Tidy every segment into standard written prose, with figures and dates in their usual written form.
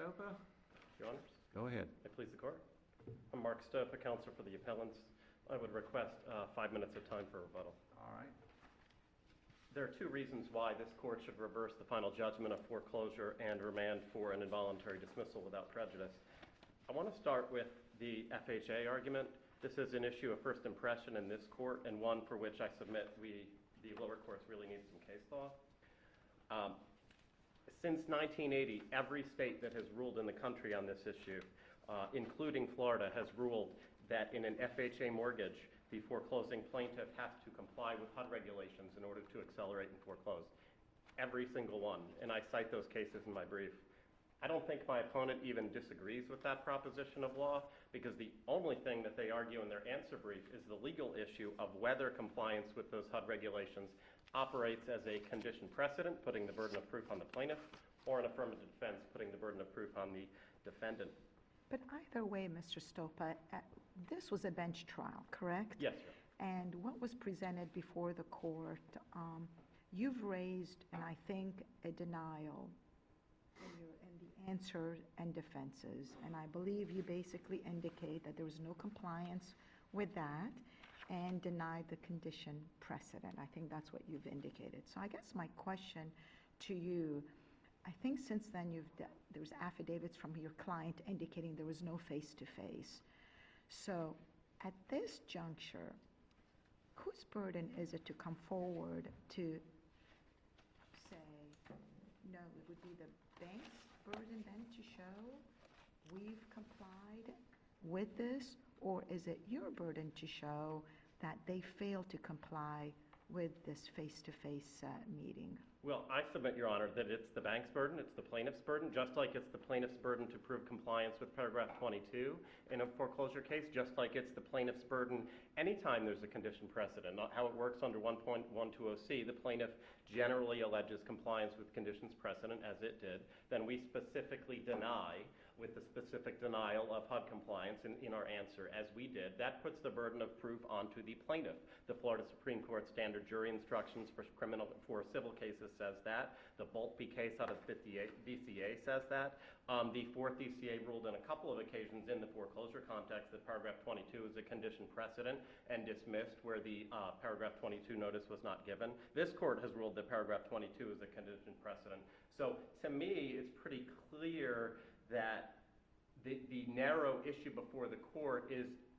Stopa. Your Honors. Go ahead. May it please the Court. I'm Mark Stopa, counsel for the appellants. I would request 5 minutes of time for rebuttal. All right. There are two reasons why this Court should reverse the final judgment of foreclosure and remand for an involuntary dismissal without prejudice. I want to start with the FHA argument. This is an issue of first impression in this Court, and one for which I submit the lower courts really need some case law. Since 1980, every state that has ruled in the country on this issue, including Florida, has ruled that in an FHA mortgage, the foreclosing plaintiff has to comply with HUD regulations in order to accelerate and foreclose. Every single one, and I cite those cases in my brief. I don't think my opponent even disagrees with that proposition of law, because the only thing that they argue in their answer brief is the legal issue of whether compliance with those HUD regulations operates as a condition precedent, putting the burden of proof on the plaintiff, or an affirmative defense, putting the burden of proof on the defendant. But either way, Mr. Stopa, this was a bench trial, correct? Yes, sir. And what was presented before the court, you've raised, and I think, a denial in the answer and defenses, and I believe you basically indicate that there was no compliance with that and denied the condition precedent. I think that's what you've indicated. So I guess my question to you, I think since then there's affidavits from your client indicating there was no face-to-face. So at this juncture, whose burden is it to come forward to say, no, it would be the bank's burden then to show we've complied with this, or is it your burden to show that they failed to comply with this face-to-face meeting? Well, I submit, Your Honor, that it's the bank's burden, it's the plaintiff's burden, just like it's the plaintiff's burden to prove compliance with paragraph 22 in a foreclosure case, just like it's the plaintiff's burden anytime there's a condition precedent. Not how it works under 1.120C, the plaintiff generally alleges compliance with conditions precedent, as it did. Then we specifically deny with the specific denial of HUD compliance in our answer, as we did. That puts the burden of proof onto the plaintiff. The Florida Supreme Court standard jury instructions for civil cases says that. The Boltby case out of DCA says that. The fourth DCA ruled on a couple of occasions in the foreclosure context that paragraph 22 is a condition precedent and dismissed where the paragraph 22 notice was not given. This court has ruled that paragraph 22 is a condition precedent. So to me, it's pretty clear that the narrow issue before the court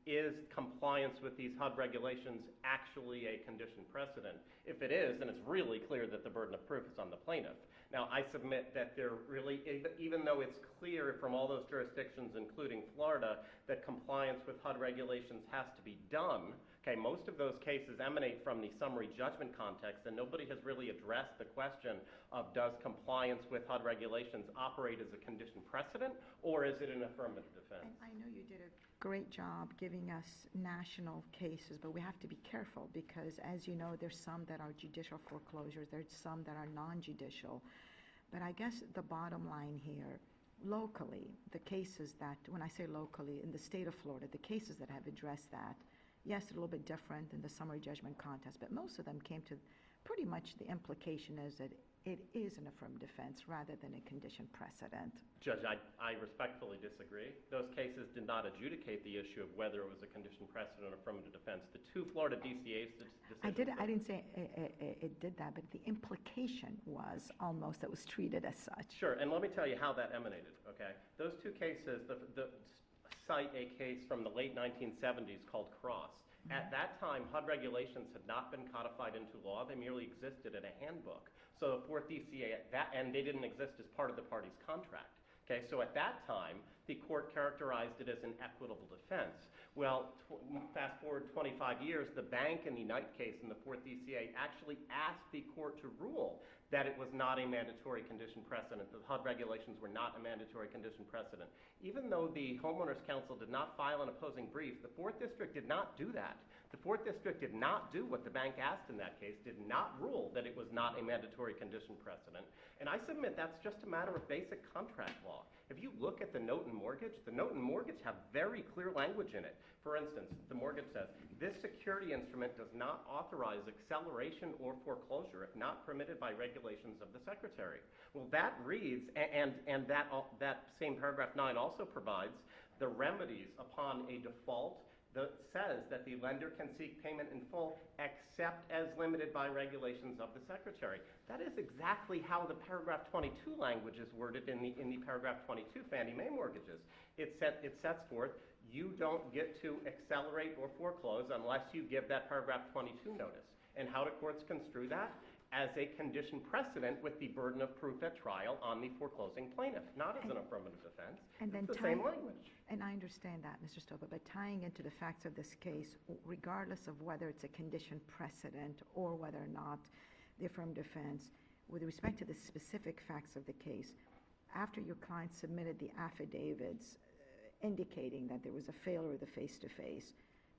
is compliance with these HUD regulations actually a condition precedent? If it is, then it's really clear that the burden of proof is on the plaintiff. Now, I submit that there really, even though it's clear from all those jurisdictions, including Florida, that compliance with HUD regulations has to be done, okay, most of those cases emanate from the summary judgment context, and nobody has really addressed the question of does compliance with HUD regulations operate as a condition precedent, or is it an affirmative defense? And I know you did a great job giving us national cases, but we have to be careful because, as you know, there's some that are judicial foreclosures, there's some that are non-judicial. But I guess the bottom line here, locally, the cases that, when I say locally, in the state of Florida, the cases that have addressed that, yes, a little bit different in the summary judgment contest, but most of them came to pretty much the implication is that it is an affirmative defense rather than a condition precedent. Judge, I respectfully disagree. Those cases did not adjudicate the issue of whether it was a condition precedent or affirmative defense. The two Florida DCA's decisions... I didn't say it did that, but the implication was almost that was treated as such. Sure, and let me tell you how that emanated, okay? Those two cases, cite a case from the late 1970s called Cross. At that time, HUD regulations had not been codified into law. They merely existed in a handbook. So the fourth DCA, and they didn't exist as part of the party's contract. Okay, so at that time, the court characterized it as an equitable defense. Well, fast forward 25 years, the bank in the Knight case in the fourth DCA actually asked the court to rule that it was not a mandatory condition precedent. The HUD regulations were not a mandatory condition precedent. Even though the Homeowners Council did not file an opposing brief, the fourth district did not do that. The Fourth District did not do what the bank asked in that case, did not rule that it was not a mandatory condition precedent. And I submit that's just a matter of basic contract law. If you look at the note and mortgage, the note and mortgage have very clear language in it. For instance, the mortgage says, this security instrument does not authorize acceleration or foreclosure if not permitted by regulations of the Secretary. Well, that reads, and that same paragraph 9 also provides the remedies upon a default that says that the lender can seek payment in full except as limited by regulations of the Secretary. That is exactly how the paragraph 22 language is worded in the paragraph 22 Fannie Mae mortgages. It sets forth, you don't get to accelerate or foreclose unless you give that paragraph 22 notice. And how do courts construe that? As a condition precedent with the burden of proof at trial on the foreclosing plaintiff, not as an affirmative defense. And it's the same language. And I understand that, Mr. Stover, but tying into the facts of this case, regardless of whether it's a condition precedent or whether or not the affirmative defense, with respect to the specific facts of the case, after your client submitted the affidavits indicating that there was a failure of the face-to-face,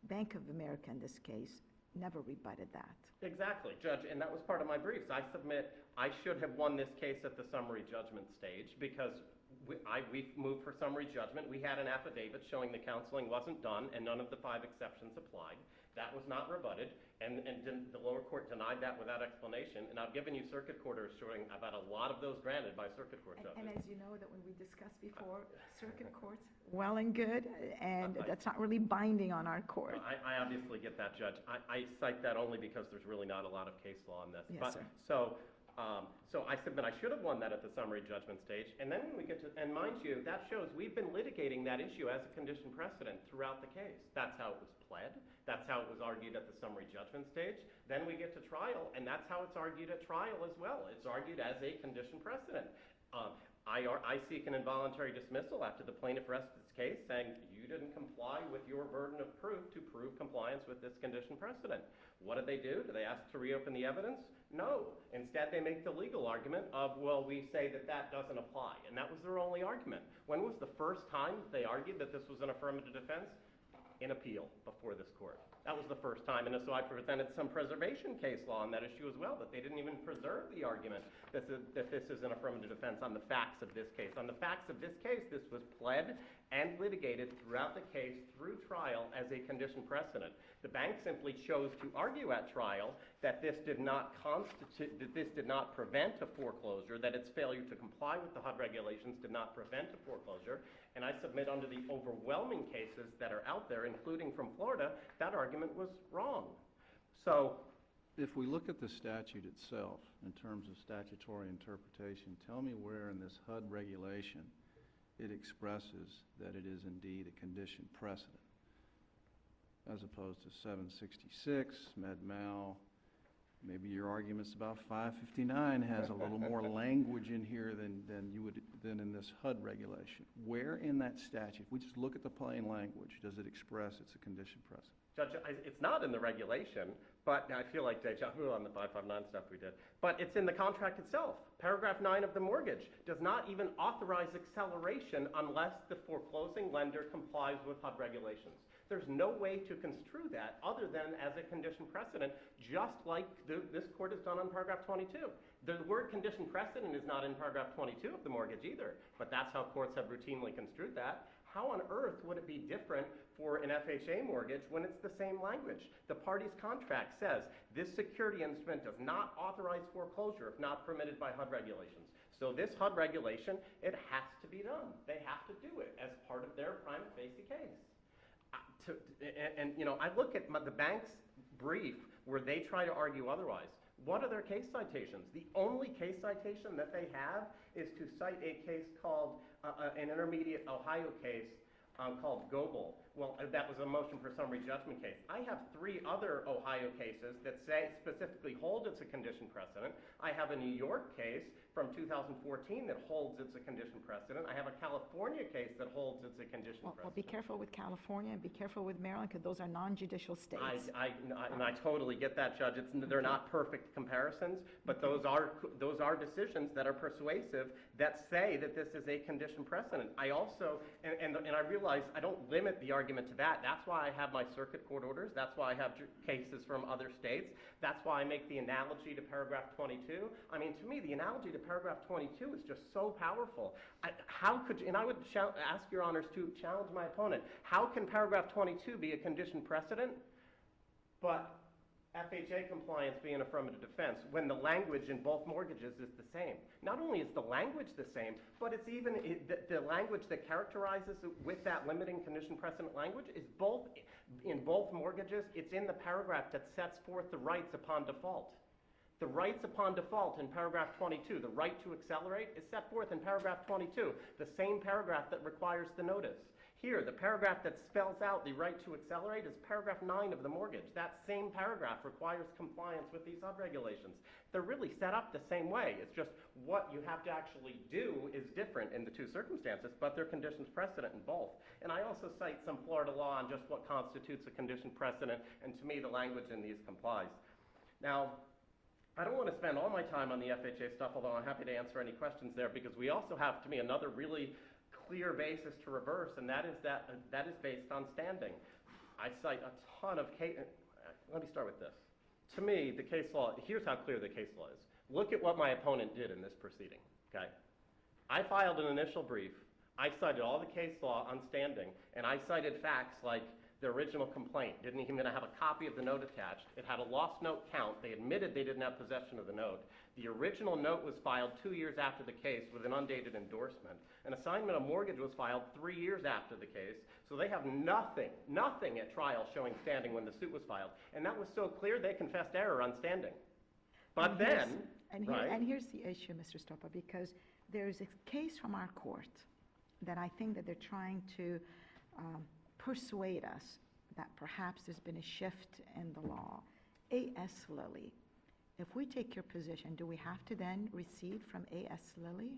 Bank of America in this case never rebutted that. Exactly, Judge, and that was part of my briefs. I submit I should have won this case at the summary judgment stage because we moved for summary judgment. We had an affidavit showing the counseling wasn't done and none of the 5 exceptions applied. That was not rebutted, and the lower court denied that without explanation. And I've given you circuit court orders showing about a lot of those granted by circuit court judges. And as you know, that when we discussed before, circuit courts, well and good, and that's not really binding on our court. I obviously get that, Judge. I cite that only because there's really not a lot of case law on this. Yes, sir. So I submit I should have won that at the summary judgment stage. And then when we get to, and mind you, that shows we've been litigating that issue as a condition precedent throughout the case. That's how it was pled. That's how it was argued at the summary judgment stage. Then we get to trial, and that's how it's argued at trial as well. It's argued as a condition precedent. I seek an involuntary dismissal after the plaintiff rests its case, saying you didn't comply with your burden of proof to prove compliance with this condition precedent. What did they do? Did they ask to reopen the evidence? No. Instead, they make the legal argument of, well, we say that that doesn't apply. And that was their only argument. When was the first time they argued that this was an affirmative defense? In appeal before this court. That was the first time. And so I presented some preservation case law on that issue as well, that they didn't even preserve the argument that this is an affirmative defense on the facts of this case. On the facts of this case, this was pled and litigated throughout the case through trial as a condition precedent. The bank simply chose to argue at trial that this did not prevent a foreclosure, that its failure to comply with the HUD regulations did not prevent a foreclosure. And I submit under the overwhelming cases that are out there, including from Florida, that argument was wrong. So if we look at the statute itself in terms of statutory interpretation, tell me where in this HUD regulation it expresses that it is indeed a condition precedent, as opposed to 766, Med-Mal. Maybe your arguments about 559 has a little more language in here than in this HUD regulation. Where in that statute, if we just look at the plain language, does it express it's a condition precedent? Judge, it's not in the regulation, but I feel like deja vu on the 559 stuff we did. But it's in the contract itself. Paragraph 9 of the mortgage does not even authorize acceleration unless the foreclosing lender complies with HUD regulations. There's no way to construe that other than as a condition precedent, just like this court has done on paragraph 22. The word condition precedent is not in paragraph 22 of the mortgage either, but that's how courts have routinely construed that. How on earth would it be different for an FHA mortgage when it's the same language? The party's contract says this security instrument does not authorize foreclosure if not permitted by HUD regulations. So this HUD regulation, it has to be done. They have to do it as part of their prima facie case. I look at the bank's brief where they try to argue otherwise. What are their case citations? The only case citation that they have is to cite a case called, an intermediate Ohio case called Goebel. Well, that was a motion for summary judgment case. I have 3 other Ohio cases that say specifically hold it's a condition precedent. I have a New York case from 2014 that holds it's a condition precedent. I have a California case that holds it's a condition precedent. Well, be careful with California and be careful with Maryland because those are non-judicial states. And I totally get that, Judge. They're not perfect comparisons, but those are decisions that are persuasive that say that this is a condition precedent. I also, and I realize I don't limit the argument argument to that. That's why I have my circuit court orders. That's why I have cases from other states. That's why I make the analogy to paragraph 22. I mean, to me, the analogy to paragraph 22 is just so powerful. How could you, and I would ask your honors to challenge my opponent, how can paragraph 22 be a condition precedent, but FHA compliance be an affirmative defense when the language in both mortgages is the same? Not only is the language the same, but it's even the language that characterizes it with that limiting condition precedent language is in both mortgages. It's in the paragraph that sets forth the rights upon default. The rights upon default in paragraph 22, the right to accelerate, is set forth in paragraph 22, the same paragraph that requires the notice. Here, the paragraph that spells out the right to accelerate is paragraph 9 of the mortgage. That same paragraph requires compliance with these sub-regulations. They're really set up the same way. It's just what you have to actually do is different in the two circumstances, but they're conditions precedent in both. And I also cite some Florida law on just what constitutes a condition precedent, and to me, the language in these complies. Now, I don't want to spend all my time on the FHA stuff, although I'm happy to answer any questions there, because we also have, to me, another really clear basis to reverse, and that is based on standing. I cite a ton of case. Let me start with this. To me, the case law, here's how clear the case law is. Look at what my opponent did in this proceeding, okay? I filed an initial brief. I cited all the case law on standing, and I cited facts like the original complaint didn't even have a copy of the note attached. It had a lost note count. They admitted they didn't have possession of the note. The original note was filed 2 years after the case with an undated endorsement. An assignment of mortgage was filed 3 years after the case. So they have nothing at trial showing standing when the suit was filed. And that was so clear they confessed error on standing. But And here's the issue, Mr. Stoppa, because there's a case from our court that I think that they're trying to persuade us that perhaps there's been a shift in the law. A.S. Lilly. If we take your position, do we have to then recede from A.S. Lilly?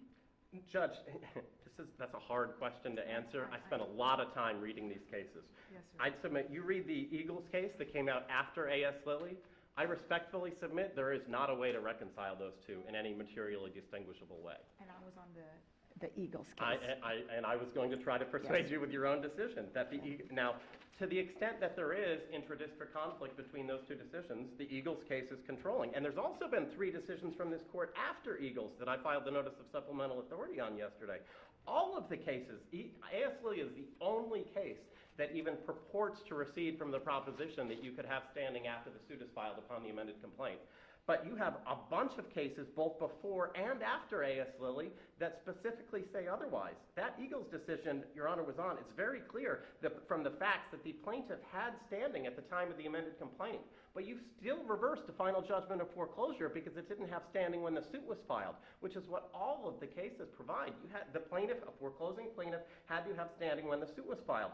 Judge, that's a hard question to answer. I spent a lot of time reading these cases. Yes, sir. I'd submit, you read the Eagles case that came out after A.S. Lilly. I respectfully submit there is not a way to reconcile those two in any materially distinguishable way. And I was on the Eagles case. And I was going to try to persuade you with your own decision. Now, to the extent that there is intra-district conflict between those two decisions, the Eagles case is controlling. And there's also been 3 decisions from this court after Eagles that I filed the notice of supplemental authority on yesterday. All of the cases, A.S. Lilly is the only case that even purports to recede from the proposition that you could have standing after the suit is filed upon the amended complaint. But you have a bunch of cases both before and after A.S. Lilly that specifically say otherwise. That Eagles decision Your Honor was on, it's very clear that from the facts that the plaintiff had standing at the time of the amended complaint. But you still reversed a final judgment of foreclosure because it didn't have standing when the suit was filed, which is what all of the cases provide. You had the plaintiff, a foreclosing plaintiff, had to have standing when the suit was filed.